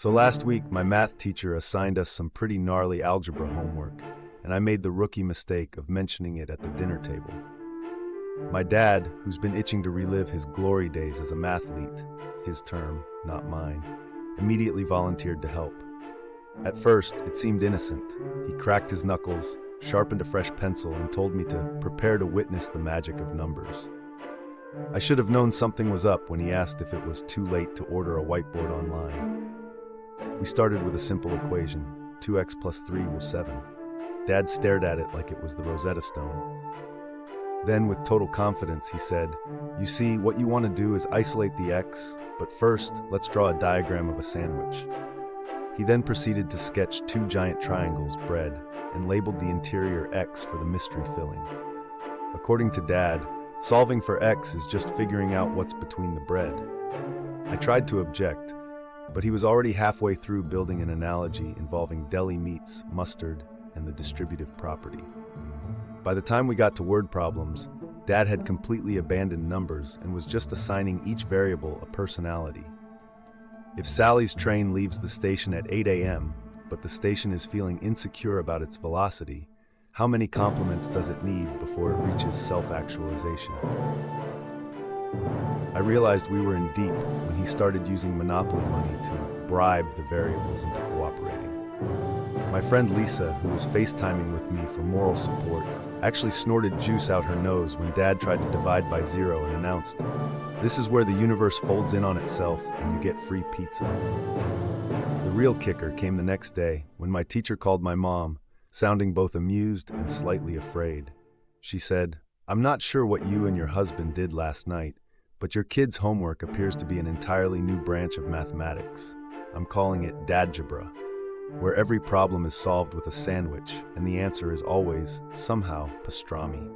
So last week, my math teacher assigned us some pretty gnarly algebra homework, and I made the rookie mistake of mentioning it at the dinner table. My dad, who's been itching to relive his glory days as a mathlete, his term, not mine, immediately volunteered to help. At first, it seemed innocent. He cracked his knuckles, sharpened a fresh pencil, and told me to prepare to witness the magic of numbers. I should have known something was up when he asked if it was too late to order a whiteboard online. We started with a simple equation, 2x plus 3 was 7. Dad stared at it like it was the Rosetta Stone. Then, with total confidence, he said, "You see, what you want to do is isolate the x, but first, let's draw a diagram of a sandwich." He then proceeded to sketch two giant triangles, bread, and labeled the interior x for the mystery filling. According to Dad, solving for x is just figuring out what's between the bread. I tried to object, but he was already halfway through building an analogy involving deli meats, mustard, and the distributive property. By the time we got to word problems, Dad had completely abandoned numbers and was just assigning each variable a personality. If Sally's train leaves the station at 8 a.m., but the station is feeling insecure about its velocity, how many compliments does it need before it reaches self-actualization? I realized we were in deep when he started using Monopoly money to bribe the variables into cooperating. My friend Lisa, who was FaceTiming with me for moral support, actually snorted juice out her nose when Dad tried to divide by 0 and announced, "This is where the universe folds in on itself and you get free pizza." The real kicker came the next day when my teacher called my mom, sounding both amused and slightly afraid. She said, "I'm not sure what you and your husband did last night, but your kids' homework appears to be an entirely new branch of mathematics. I'm calling it Algebra, where every problem is solved with a sandwich, and the answer is always, somehow, pastrami."